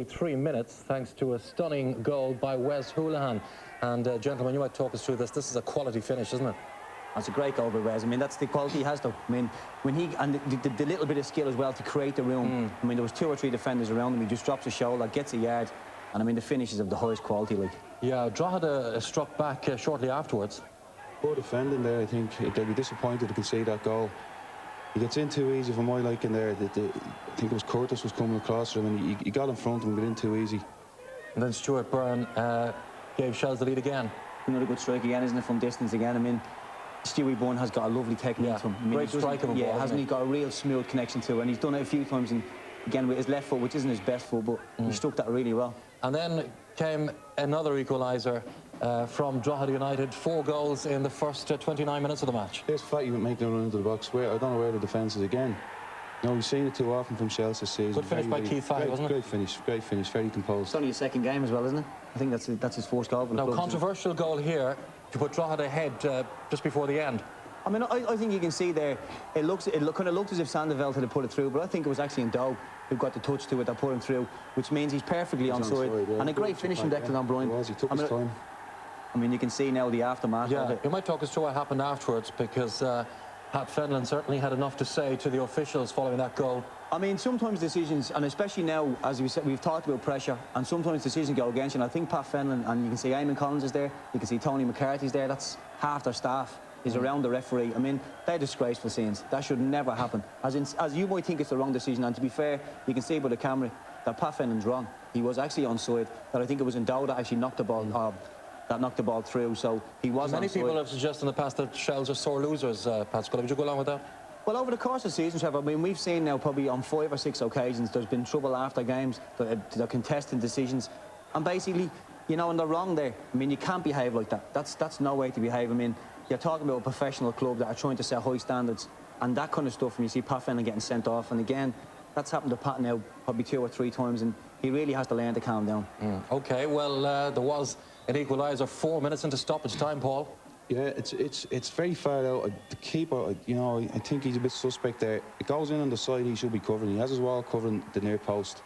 3 minutes thanks to a stunning goal by Wes Houlihan. And gentlemen, you might talk us through this. This is a quality finish, isn't it? That's a great goal by Wes. I mean, that's the quality he has, though. I mean, when he and the little bit of skill as well to create the room. I mean, there was 2 or 3 defenders around him. He just drops a shoulder, gets a yard, and I mean, the finish is of the highest quality. Like, yeah, Drogheda struck back shortly afterwards. Poor defending there. I think they'll be disappointed to concede that goal. He gets in too easy for my liking there. I think it was Curtis was coming across to him, and he got in front of him, got in too easy. And then Stuart Byrne gave Shells the lead again. Another good strike again, isn't it, from distance again? I mean, Stewie Byrne has got a lovely technique to him. I mean, great strike of a ball, hasn't he got a real smooth connection to it? And he's done it a few times, and again with his left foot, which isn't his best foot, but he struck that really well. And then came another equaliser from Drogheda United. 4 goals in the first 29 minutes of the match. This fight you would make them run into the box. I don't know where the defence is again. No, we've seen it too often from Shells this season. Good finish by Keith Fahey, wasn't it? Great finish, very composed. It's only his 2nd game as well, isn't it? I think that's his 4th goal. Now, controversial goal here to put Drogheda ahead just before the end. I mean, I think you can see there, it kind of looked as if Sandoval had put it through, but I think it was actually Doe who got the touch to it that put him through, which means he's perfectly onside. Yeah. And a great finish from Declan O'Brien. He took his time. I mean, you can see now the aftermath of it. You might talk us through what happened afterwards, because Pat Fenlon certainly had enough to say to the officials following that goal. I mean, sometimes decisions, and especially now, as we said, we've talked about pressure, and sometimes decisions go against you. And I think Pat Fenlon, and you can see Eamon Collins is there, you can see Tony McCarthy's there, that's half their staff is around the referee. I mean, they're disgraceful scenes. That should never happen. As you might think it's the wrong decision, and to be fair, you can see by the camera that Pat Fenlon's wrong. He was actually onside, that I think it was Doe that actually knocked the ball, that knocked the ball through, so he was Many onside. people have suggested in the past that Shells are sore losers, Pascal. Would you go along with that? Well, over the course of the season, Trevor, I mean, we've seen now probably on 5 or 6 occasions there's been trouble after games, they're contesting decisions, and basically, you know, and they're wrong there. I mean, you can't behave like that. That's no way to behave. I mean, you're talking about a professional club that are trying to set high standards, and that kind of stuff, and you see Pat Fenlon getting sent off, and again, that's happened to Pat now probably 2 or 3 times, and he really has to learn to calm down. OK, well, there was an equaliser 4 minutes into stoppage time, Paul. Yeah, it's very far out. The keeper, you know, I think he's a bit suspect there. It goes in on the side he should be covering. He has his wall covering the near post.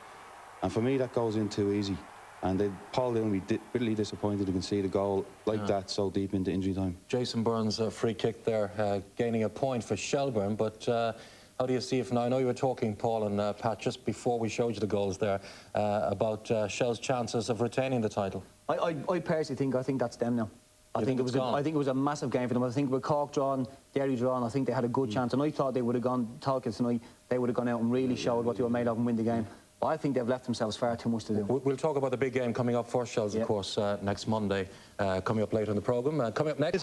And for me, that goes in too easy. And Paul Dillon will be bitterly disappointed to concede a goal like that so deep into injury time. Jason Byrne's free kick there, gaining a point for Shelbourne. But how do you see it now? I know you were talking, Paul and Pat, just before we showed you the goals there, about Shell's chances of retaining the title. I personally think that's them now. I think it was a massive game for them. I think with Cork drawn, Derry drawn, I think they had a good chance. And I thought they would have gone, Talcott tonight, they would have gone out and really showed what they were made of and win the game. But I think they've left themselves far too much to do. We'll talk about the big game coming up for Shells, of course, next Monday, coming up later in the programme. Coming up next...